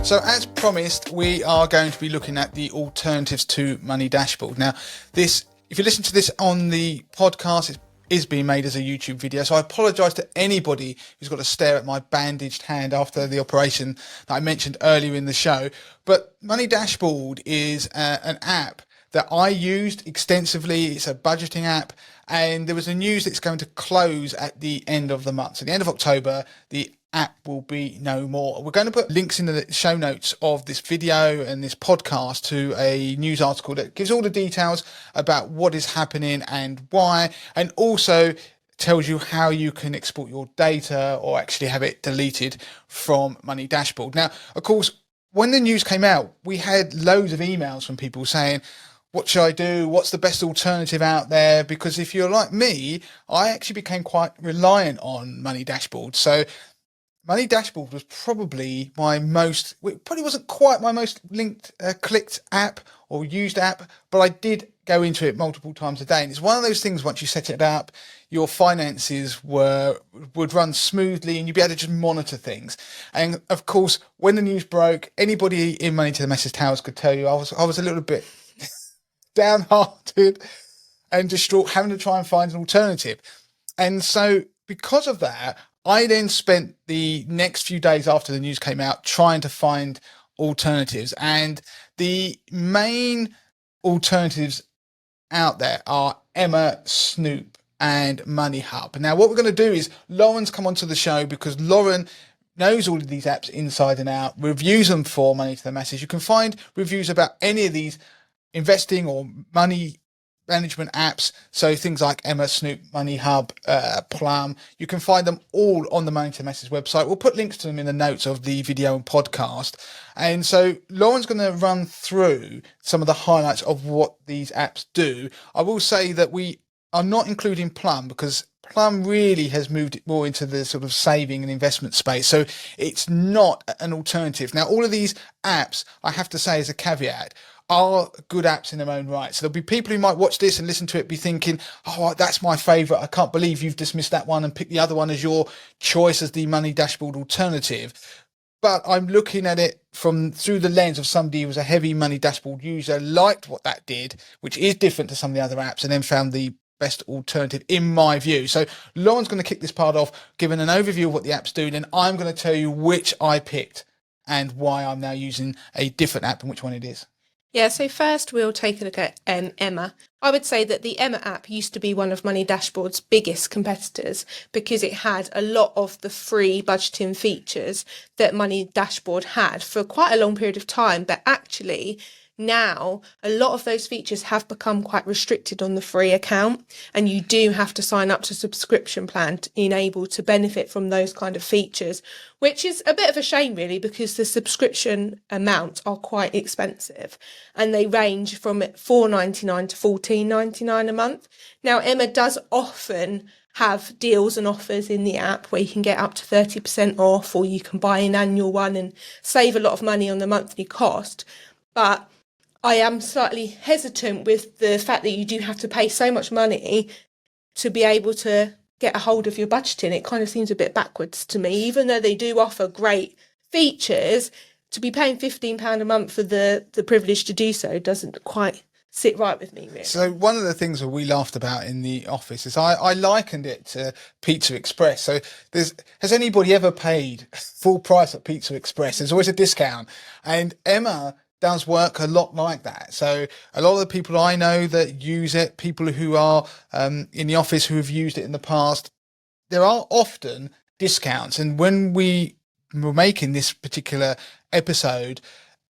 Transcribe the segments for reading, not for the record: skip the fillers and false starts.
So as promised, we are going to be looking at the alternatives to Money Dashboard. Now, this, if you listen to this on the podcast, it is being made as a YouTube video. So I apologise to anybody who's got to stare at my bandaged hand after the operation that I mentioned earlier in the show. But Money Dashboard is an app that I used extensively. It's a budgeting app, and there was a news that it's going to close at the end of the month. So the end of October, the app will be no more. We're going to put links in the show notes of this video and this podcast to a news article that gives all the details about what is happening and why, and also tells you how you can export your data or actually have it deleted from Money Dashboard. Now, of course, when the news came out, we had loads of emails from people saying, what should I do? What's the best alternative out there? Because if you're like me, I actually became quite reliant on Money Dashboard. So Money Dashboard was probably it probably wasn't quite my most clicked app or used app, but I did go into it multiple times a day. And it's one of those things, once you set it up, your finances would run smoothly and you'd be able to just monitor things. And of course, when the news broke, anybody in Money to the Masses Towers could tell you I was a little bit downhearted and distraught, having to try and find an alternative. And so because of that, I then spent the next few days after the news came out trying to find alternatives. And the main alternatives out there are Emma, Snoop and Moneyhub. Now, what we're going to do is Lauren's come onto the show because Lauren knows all of these apps inside and out, reviews them for Money to the Masses. You can find reviews about any of these investing or money management apps, so things like Emma, Snoop, Moneyhub, Plum. You can find them all on the Money to the Masses website. We'll put links to them in the notes of the video and podcast. And so Lauren's going to run through some of the highlights of what these apps do. I will say that we are not including Plum because Plum really has moved more into the sort of saving and investment space. So it's not an alternative. Now, all of these apps, I have to say as a caveat, are good apps in their own right. So there'll be people who might watch this and listen to it, be thinking, oh, that's my favourite. I can't believe you've dismissed that one and picked the other one as your choice as the Money Dashboard alternative. But I'm looking at it through the lens of somebody who was a heavy Money Dashboard user, liked what that did, which is different to some of the other apps, and then found the best alternative in my view. So Lauren's going to kick this part off, giving an overview of what the apps do, and then I'm going to tell you which I picked and why I'm now using a different app and which one it is. Yeah, so first we'll take a look at Emma. I would say that the Emma app used to be one of Money Dashboard's biggest competitors because it had a lot of the free budgeting features that Money Dashboard had for quite a long period of time. But actually, now a lot of those features have become quite restricted on the free account, and you do have to sign up to a subscription plan to enable to benefit from those kind of features, which is a bit of a shame really, because the subscription amounts are quite expensive and they range from $4.99 to $14.99 a month. Now, Emma does often have deals and offers in the app where you can get up to 30% off, or you can buy an annual one and save a lot of money on the monthly cost. But I am slightly hesitant with the fact that you do have to pay so much money to be able to get a hold of your budgeting. It kind of seems a bit backwards to me, even though they do offer great features. To be paying £15 a month for the privilege to do so doesn't quite sit right with me, really. So one of the things that we laughed about in the office is I likened it to Pizza Express. So has anybody ever paid full price at Pizza Express? There's always a discount, and Emma does work a lot like that. So a lot of the people I know that use it, people who are in the office who have used it in the past, there are often discounts. And when we were making this particular episode,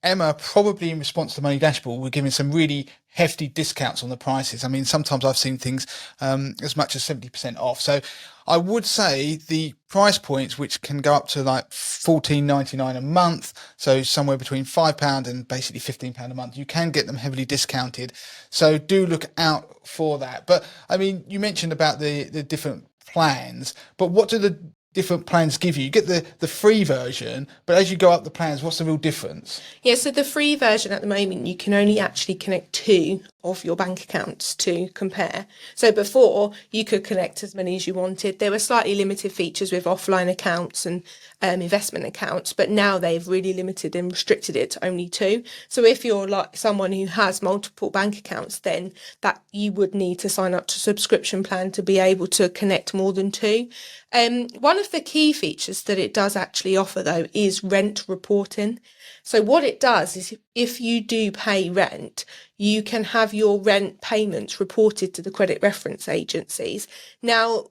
Emma, probably in response to Money Dashboard, were giving some really hefty discounts on the prices. I mean, sometimes I've seen things as much as 70% off. So I would say the price points, which can go up to like $14.99 a month, so somewhere between £5 and basically £15 a month, you can get them heavily discounted. So do look out for that. But I mean, you mentioned about the different plans, but what do the different plans give you? You get the free version, but as you go up the plans, what's the real difference? Yeah, so the free version at the moment, you can only actually connect 2 of your bank accounts to compare. So before, you could connect as many as you wanted. There were slightly limited features with offline accounts and investment accounts, but now they've really limited and restricted it to only 2. So if you're like someone who has multiple bank accounts, then that you would need to sign up to a subscription plan to be able to connect more than 2. One of the key features that it does actually offer, though, is rent reporting. So what it does is if you do pay rent, you can have your rent payments reported to the credit reference agencies. Now,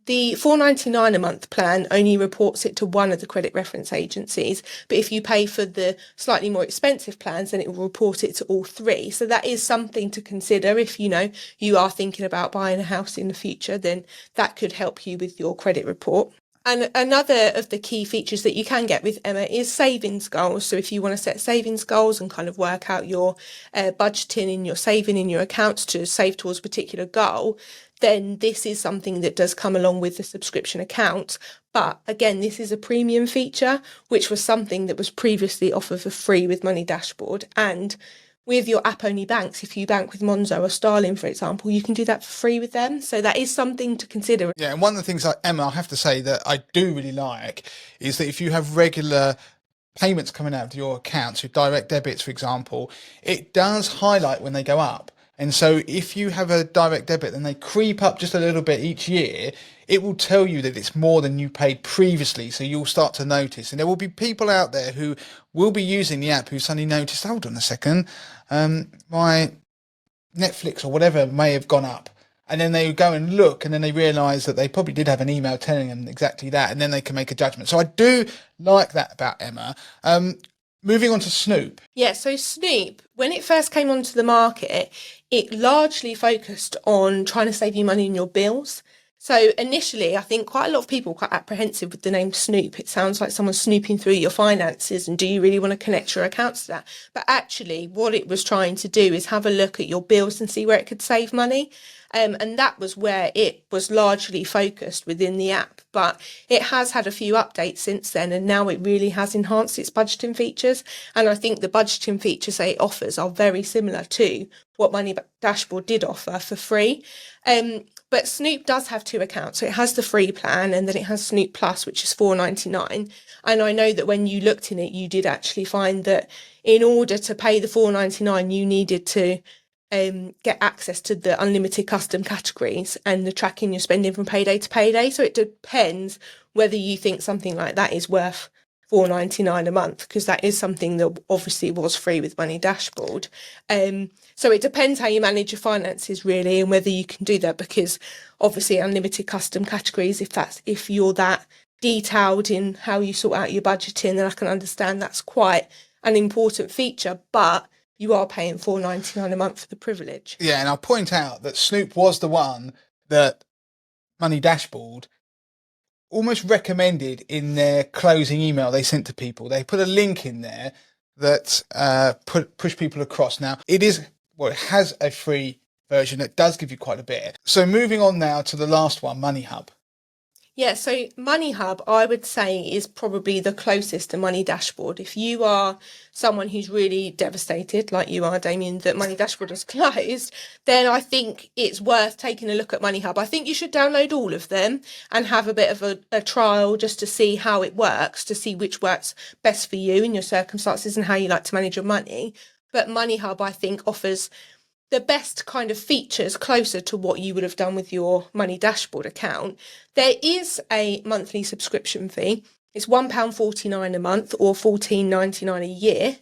the $4.99 a month plan only reports it to one of the credit reference agencies, but if you pay for the slightly more expensive plans, then it will report it to all 3. So that is something to consider if you are thinking about buying a house in the future, then that could help you with your credit report. And another of the key features that you can get with Emma is savings goals. So if you want to set savings goals and kind of work out your budgeting in your saving in your accounts to save towards a particular goal, then this is something that does come along with the subscription account. But again, this is a premium feature, which was something that was previously offered for free with Money Dashboard. And with your app-only banks, if you bank with Monzo or Starling, for example, you can do that for free with them. So that is something to consider. Yeah, and one of the things, like Emma, I have to say that I do really like is that if you have regular payments coming out of your accounts, your direct debits, for example, it does highlight when they go up. And so if you have a direct debit and they creep up just a little bit each year, it will tell you that it's more than you paid previously. So you'll start to notice. And there will be people out there who will be using the app who suddenly noticed, hold on a second, my Netflix or whatever may have gone up. And then they go and look, and then they realise that they probably did have an email telling them exactly that, and then they can make a judgment. So I do like that about Emma. Moving on to Snoop. Yeah, so Snoop, when it first came onto the market, it largely focused on trying to save you money in your bills. So initially, I think quite a lot of people were quite apprehensive with the name Snoop. It sounds like someone's snooping through your finances, and do you really want to connect your accounts to that? But actually, what it was trying to do is have a look at your bills and see where it could save money. And that was where it was largely focused within the app. But it has had a few updates since then, and now it really has enhanced its budgeting features. And I think the budgeting features that it offers are very similar to what Money Dashboard did offer for free. But Snoop does have 2 accounts. So it has the free plan, and then it has Snoop Plus, which is $4.99. And I know that when you looked in it, you did actually find that in order to pay the $4.99, you needed to get access to the unlimited custom categories and the tracking your spending from payday to payday. So it depends whether you think something like that is worth $4.99 a month, because that is something that obviously was free with Money Dashboard. So it depends how you manage your finances really, and whether you can do that, because obviously unlimited custom categories, if you're that detailed in how you sort out your budgeting, then I can understand that's quite an important feature, but you are paying $4.99 a month for the privilege. Yeah, and I'll point out that Snoop was the one that Money Dashboard almost recommended in their closing email they sent to people. They put a link in there that push people across. Now, it has a free version that does give you quite a bit. So moving on now to the last one, Moneyhub. Yeah, so Moneyhub, I would say, is probably the closest to Money Dashboard. If you are someone who's really devastated, like you are, Damien, that Money Dashboard is closed, then I think it's worth taking a look at Moneyhub. I think you should download all of them and have a bit of a trial just to see how it works, to see which works best for you in your circumstances and how you like to manage your money. But Moneyhub, I think, offers the best kind of features closer to what you would have done with your Money Dashboard account. There is a monthly subscription fee. It's £1.49 a month or $14.99 a year.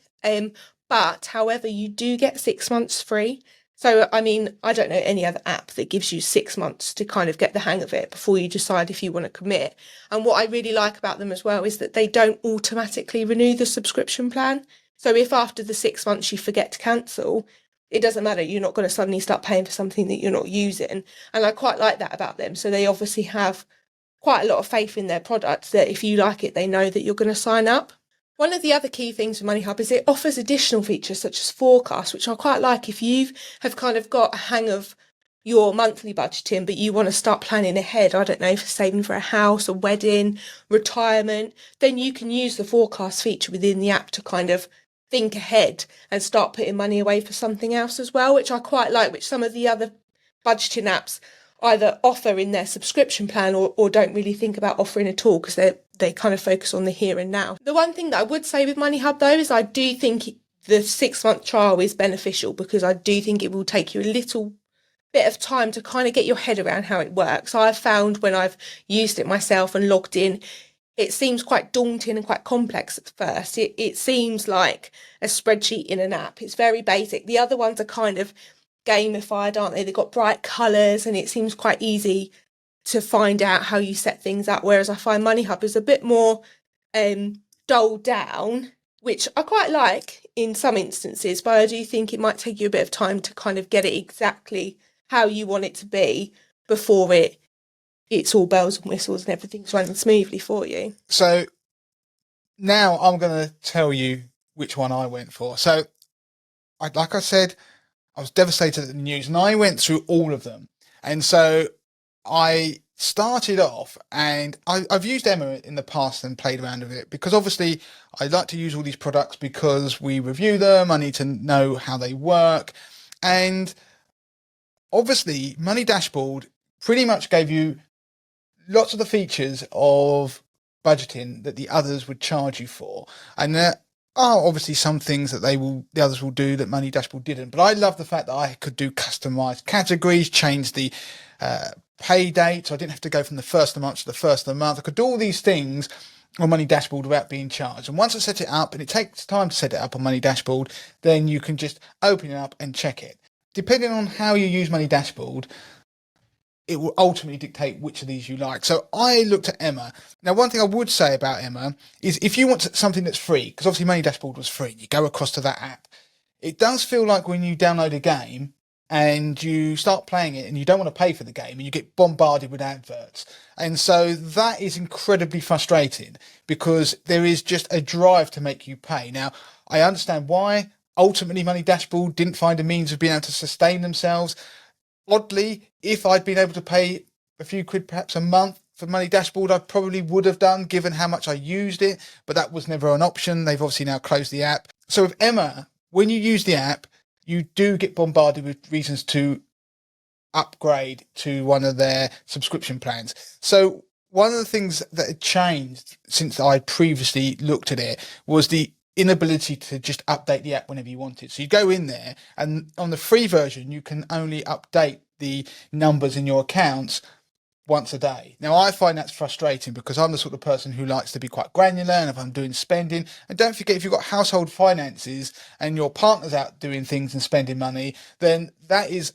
But however, you do get 6 months free. So, I mean, I don't know any other app that gives you 6 months to kind of get the hang of it before you decide if you want to commit. And what I really like about them as well is that they don't automatically renew the subscription plan. So if after the 6 months you forget to cancel, it doesn't matter. You're not going to suddenly start paying for something that you're not using. And I quite like that about them. So they obviously have quite a lot of faith in their products, that if you like it, they know that you're going to sign up. One of the other key things with Moneyhub is it offers additional features such as forecast, which I quite like if you have kind of got a hang of your monthly budgeting, but you want to start planning ahead, I don't know, for saving for a house, a wedding, retirement, then you can use the forecast feature within the app to kind of think ahead and start putting money away for something else as well, which I quite like, which some of the other budgeting apps either offer in their subscription plan or don't really think about offering at all, because they kind of focus on the here and now. The one thing that I would say with Moneyhub though is I do think the 6-month trial is beneficial, because I do think it will take you a little bit of time to kind of get your head around how it works. I've found when I've used it myself and logged in, it seems quite daunting and quite complex at first. It seems like a spreadsheet in an app. It's very basic. The other ones are kind of gamified, aren't they? They've got bright colours and it seems quite easy to find out how you set things up. Whereas I find Moneyhub is a bit more dulled down, which I quite like in some instances, but I do think it might take you a bit of time to kind of get it exactly how you want it to be before it's all bells and whistles and everything's running smoothly for you. So now I'm going to tell you which one I went for. So like I said, I was devastated at the news and I went through all of them. And so I started off, and I've used Emma in the past and played around with it, because obviously I like to use all these products because we review them. I need to know how they work. And obviously Money Dashboard pretty much gave you lots of the features of budgeting that the others would charge you for. And there are obviously some things that the others will do that Money Dashboard didn't. But I love the fact that I could do customized categories, change the pay date, so I didn't have to go from the first of the month to the first of the month. I could do all these things on Money Dashboard without being charged. And once I set it up, and it takes time to set it up on Money Dashboard, then you can just open it up and check it. Depending on how you use Money Dashboard, it will ultimately dictate which of these you like. So I looked at Emma. Now, one thing I would say about Emma is if you want something that's free, because obviously Money Dashboard was free, you go across to that app. It does feel like when you download a game and you start playing it and you don't want to pay for the game and you get bombarded with adverts. And so that is incredibly frustrating, because there is just a drive to make you pay. Now, I understand why. Ultimately, Money Dashboard didn't find a means of being able to sustain themselves. Oddly, if I'd been able to pay a few quid perhaps a month for Money Dashboard, I probably would have done, given how much I used it, but that was never an option. They've obviously now closed the app. So with Emma, when you use the app, you do get bombarded with reasons to upgrade to one of their subscription plans. So one of the things that had changed since I previously looked at it was the inability to just update the app whenever you want it. So you go in there, and on the free version you can only update the numbers in your accounts once a day. Now I find that's frustrating, because I'm the sort of person who likes to be quite granular, and if I'm doing spending, and don't forget, if you've got household finances and your partner's out doing things and spending money, then that is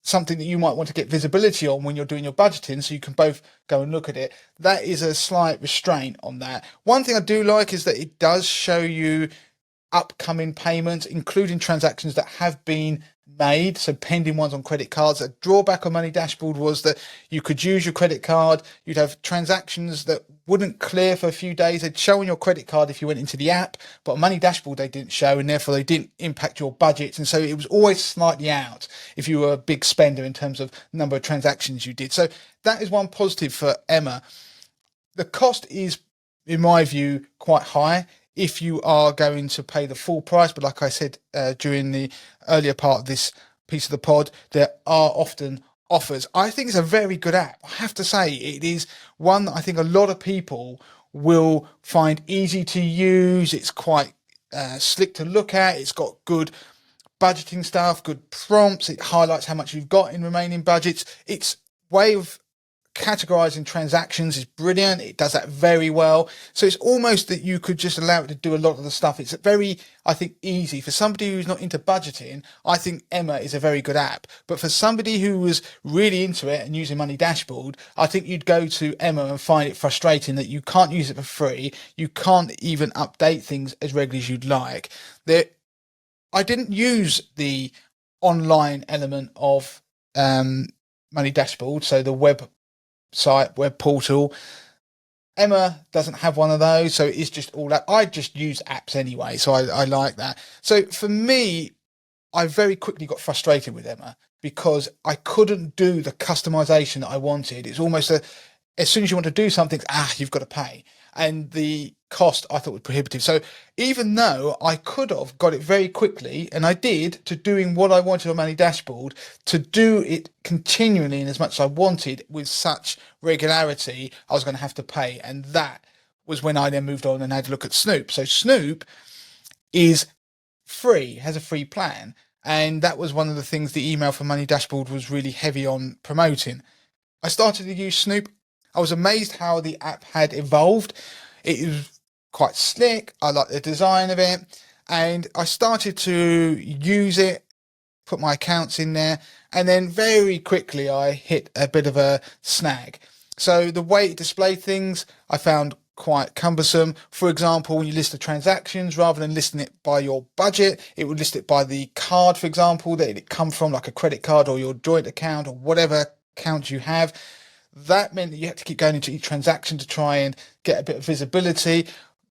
something that you might want to get visibility on when you're doing your budgeting, so you can both go and look at it. That is a slight restraint on that. One thing I do like is that it does show you upcoming payments, including transactions that have been made, so pending ones on credit cards. A drawback on Money Dashboard was that you could use your credit card, you'd have transactions that wouldn't clear for a few days. They'd show on your credit card if you went into the app, but on Money Dashboard they didn't show, and therefore they didn't impact your budgets, and so it was always slightly out if you were a big spender in terms of number of transactions you did. So that is one positive for Emma. The cost is, in my view, quite high if you are going to pay the full price, but like I said during the earlier part of this piece of the pod, there are often offers. I think it's a very good app. I have to say, it is one that I think a lot of people will find easy to use. It's quite slick to look at. It's got good budgeting stuff, good prompts. It highlights how much you've got in remaining budgets. Its way of categorizing transactions is brilliant. It does that very well. So it's almost that you could just allow it to do a lot of the stuff. It's very, I think, easy for somebody who's not into budgeting. I think Emma is a very good app, but for somebody who was really into it and using Money Dashboard, I think you'd go to Emma and find it frustrating that you can't use it for free. You can't even update things as regularly as you'd like. I didn't use the online element of Money Dashboard, so the web portal. Emma doesn't have one of those, so it's just all that. I just use apps anyway, so I like that. So for me, I very quickly got frustrated with Emma because I couldn't do the customization that I wanted. It's almost as soon as you want to do something, you've got to pay. And the cost I thought was prohibitive. So even though I could have got it very quickly, and I did, to doing what I wanted on Money Dashboard, to do it continually and as much as I wanted with such regularity, I was going to have to pay. And that was when I then moved on and had a look at Snoop. So Snoop is free, has a free plan. And that was one of the things the email for Money Dashboard was really heavy on promoting. I started to use Snoop. I was amazed how the app had evolved. It was quite slick. I liked the design of it. And I started to use it, put my accounts in there, and then very quickly I hit a bit of a snag. So the way it displayed things, I found quite cumbersome. For example, when you list the transactions, rather than listing it by your budget, it would list it by the card, for example, that it come from, like a credit card or your joint account or whatever account you have. That meant that you had to keep going into each transaction to try and get a bit of visibility.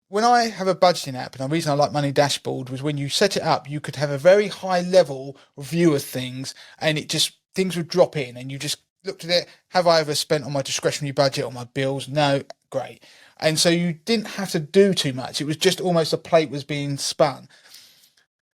When I have a budgeting app, and the reason I like Money Dashboard was when you set it up, you could have a very high level view of things, and it just, things would drop in and you just looked at it. Have I ever spent on my discretionary budget or my bills? No. Great. And so you didn't have to do too much. It was just almost a plate was being spun.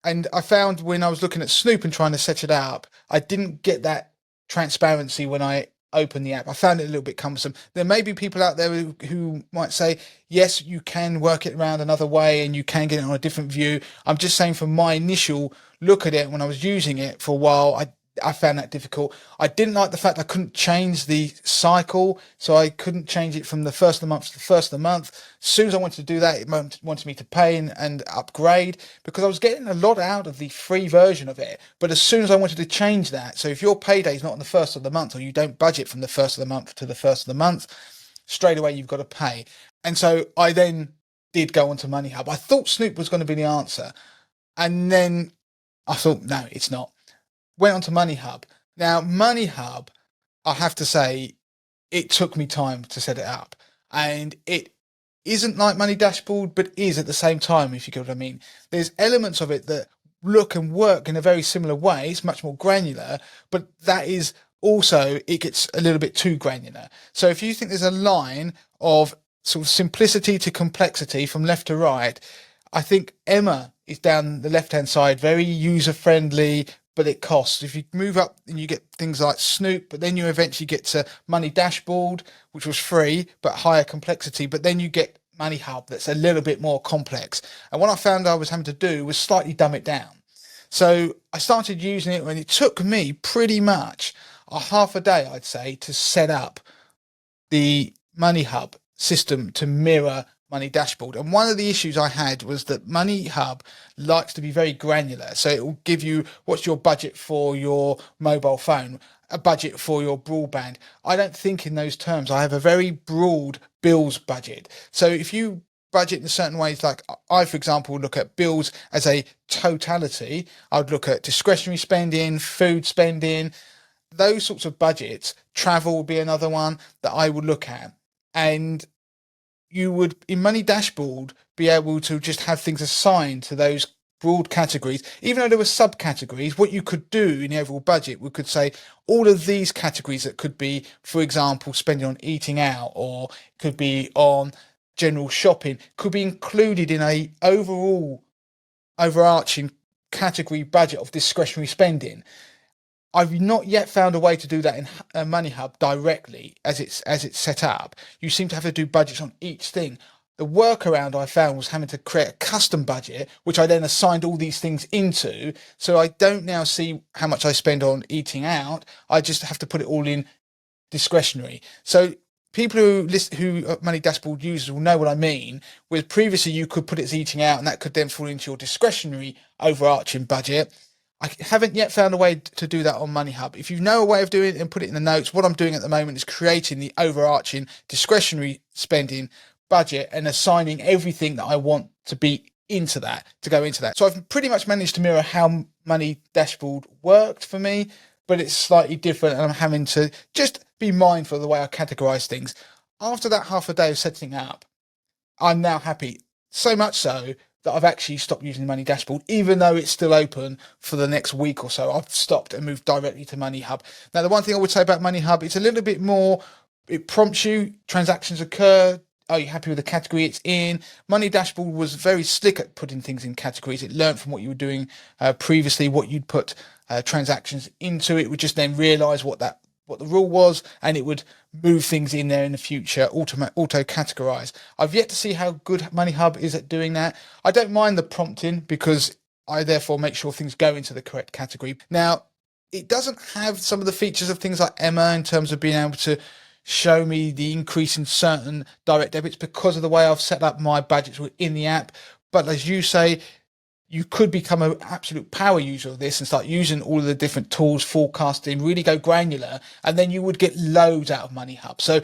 And I found when I was looking at Snoop and trying to set it up, I didn't get that transparency when I opened the app. I found it a little bit cumbersome. There may be people out there who might say, yes, you can work it around another way and you can get it on a different view. I'm just saying from my initial look at it when I was using it for a while, I found that difficult. I didn't like the fact I couldn't change the cycle, so I couldn't change it from the first of the month to the first of the month. As soon as I wanted to do that, it wanted me to pay and upgrade, because I was getting a lot out of the free version of it. But as soon as I wanted to change that, so if your payday is not on the first of the month, or you don't budget from the first of the month to the first of the month, straight away you've got to pay. And so I then did go onto MoneyHub. I thought Snoop was going to be the answer, and then I thought, no, it's not. Went on to MoneyHub. Now, MoneyHub, I have to say, it took me time to set it up. And it isn't like Money Dashboard, but is at the same time, if you get what I mean. There's elements of it that look and work in a very similar way. It's much more granular, but that is also, it gets a little bit too granular. So if you think there's a line of sort of simplicity to complexity from left to right, I think Emma is down the left-hand side, very user-friendly, but it costs. If you move up and you get things like Snoop, but then you eventually get to Money Dashboard, which was free, but higher complexity. But then you get MoneyHub, that's a little bit more complex. And what I found I was having to do was slightly dumb it down. So I started using it, and it took me pretty much a half a day, I'd say, to set up the MoneyHub system to mirror Money Dashboard. And one of the issues I had was that MoneyHub likes to be very granular. So it will give you what's your budget for your mobile phone, a budget for your broadband. I don't think in those terms. I have a very broad bills budget. So if you budget in certain ways, like I, for example, look at bills as a totality, I would look at discretionary spending, food spending, those sorts of budgets. Travel would be another one that I would look at. And you would, in Money Dashboard, be able to just have things assigned to those broad categories. Even though there were subcategories, what you could do in the overall budget, we could say all of these categories that could be, for example, spending on eating out, or could be on general shopping, could be included in a overall overarching category budget of discretionary spending. I've not yet found a way to do that in MoneyHub directly as it's set up. You seem to have to do budgets on each thing. The workaround I found was having to create a custom budget, which I then assigned all these things into. So I don't now see how much I spend on eating out. I just have to put it all in discretionary. So people who Money Dashboard users will know what I mean. Where previously you could put it as eating out, and that could then fall into your discretionary overarching budget. I haven't yet found a way to do that on MoneyHub. If you know a way of doing it, and put it in the notes. What I'm doing at the moment is creating the overarching discretionary spending budget and assigning everything that I want to be into that, to go into that. So I've pretty much managed to mirror how Money Dashboard worked for me, but it's slightly different, and I'm having to just be mindful of the way I categorize things. After that half a day of setting up, I'm now happy. So much so that I've actually stopped using the Money Dashboard, even though it's still open for the next week or so. I've stopped and moved directly to Moneyhub. Now, the one thing I would say about Moneyhub, it's a little bit more, it prompts you, transactions occur. Are you happy with the category it's in? Money Dashboard was very slick at putting things in categories. It learned from what you were doing previously, what you'd put transactions into. It would just then realise what the rule was, and it would move things in there in the future, auto categorize. I've yet to see how good Moneyhub is at doing that. I don't mind the prompting because I therefore make sure things go into the correct category. Now, it doesn't have some of the features of things like Emma in terms of being able to show me the increase in certain direct debits because of the way I've set up my budgets within the app. But as you say, you could become an absolute power user of this and start using all of the different tools, forecasting, really go granular, and then you would get loads out of Moneyhub. So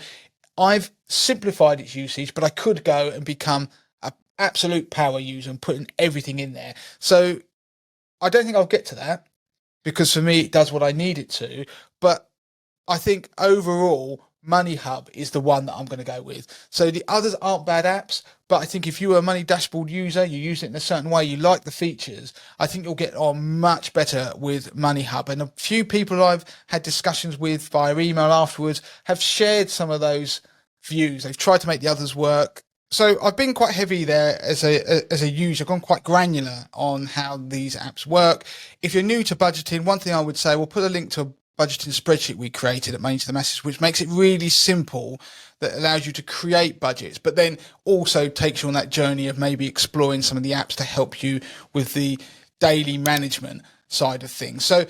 I've simplified its usage, but I could go and become an absolute power user and putting everything in there. So I don't think I'll get to that because for me, it does what I need it to. But I think overall, Moneyhub is the one that I'm going to go with. So the others aren't bad apps, but I think if you are a Money Dashboard user, you use it in a certain way, you like the features, I think you'll get on much better with Moneyhub. And a few people I've had discussions with via email afterwards have shared some of those views. They've tried to make the others work. So I've been quite heavy there as a user, gone quite granular on how these apps work. If you're new to budgeting, one thing I would say, we'll put a link to a budgeting spreadsheet we created at Money to the Masses, which makes it really simple, that allows you to create budgets, but then also takes you on that journey of maybe exploring some of the apps to help you with the daily management side of things. So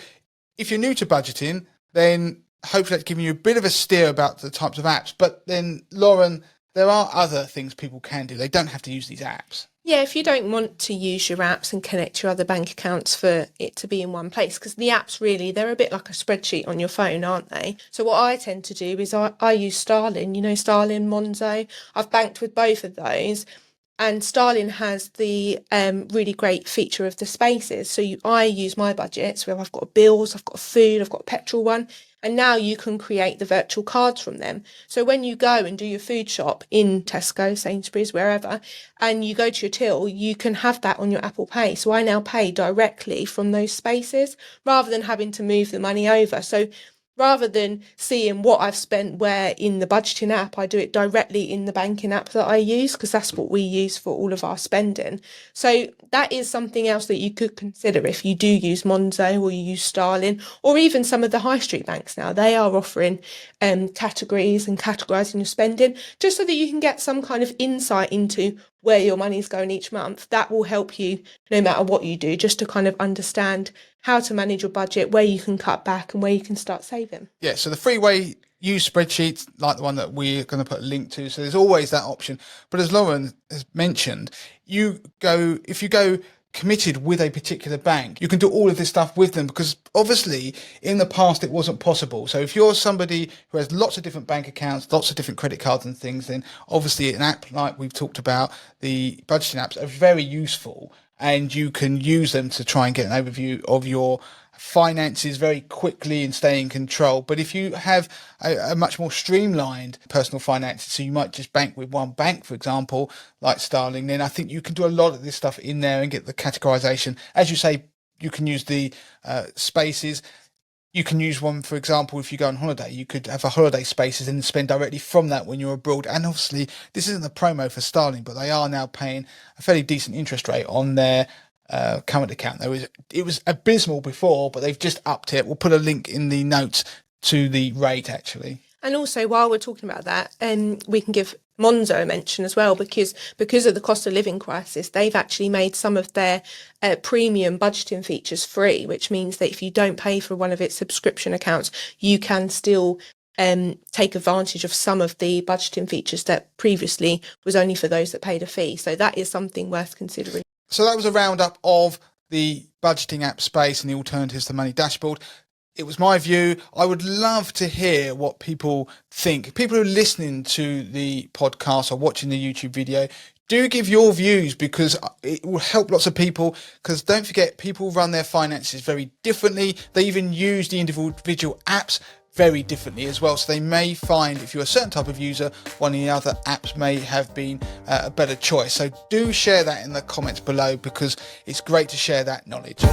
if you're new to budgeting, then hopefully that's giving you a bit of a steer about the types of apps. But then, Lauren, there are other things people can do. They don't have to use these apps. Yeah, if you don't want to use your apps and connect your other bank accounts for it to be in one place, because the apps really, they're a bit like a spreadsheet on your phone, aren't they? So what I tend to do is I use Starling, Starling, Monzo. I've banked with both of those. And Starling has the really great feature of the spaces. So I use my budgets where I've got bills, I've got food, I've got a petrol one. And now you can create the virtual cards from them. So when you go and do your food shop in Tesco, Sainsbury's, wherever, and you go to your till, you can have that on your Apple Pay. So I now pay directly from those spaces rather than having to move the money over. So rather than seeing what I've spent where in the budgeting app, I do it directly in the banking app that I use, because that's what we use for all of our spending. So that is something else that you could consider if you do use Monzo or you use Starling, or even some of the high street banks now. They are offering categories and categorising your spending, just so that you can get some kind of insight into where your money's going each month. That will help you no matter what you do, just to kind of understand how to manage your budget, where you can cut back and where you can start saving. Yeah, so the freeway use spreadsheets like the one that we're going to put a link to. So there's always that option. But as Lauren has mentioned, if you go committed with a particular bank, you can do all of this stuff with them, because obviously in the past it wasn't possible. So if you're somebody who has lots of different bank accounts, lots of different credit cards and things, then obviously an app like we've talked about, the budgeting apps, are very useful, and you can use them to try and get an overview of your finances very quickly and stay in control. But if you have a much more streamlined personal finances, so you might just bank with one bank, for example, like Starling, then I think you can do a lot of this stuff in there and get the categorization. As you say, you can use the spaces. You can use one, for example, if you go on holiday, you could have a holiday spaces and spend directly from that when you're abroad. And obviously, this isn't a promo for Starling, but they are now paying a fairly decent interest rate on their current account. It was abysmal before, but they've just upped it. We'll put a link in the notes to the rate, actually. And also, while we're talking about that, we can give Monzo a mention as well, because of the cost of living crisis, they've actually made some of their premium budgeting features free, which means that if you don't pay for one of its subscription accounts, you can still take advantage of some of the budgeting features that previously was only for those that paid a fee. So that is something worth considering. So that was a roundup of the budgeting app space and the alternatives to Money Dashboard. It was my view. I would love to hear what people think. People who are listening to the podcast or watching the YouTube video, do give your views, because it will help lots of people. Because don't forget, people run their finances very differently. They even use the individual apps very differently as well. So they may find, if you're a certain type of user, one of the other apps may have been a better choice. So do share that in the comments below, because it's great to share that knowledge.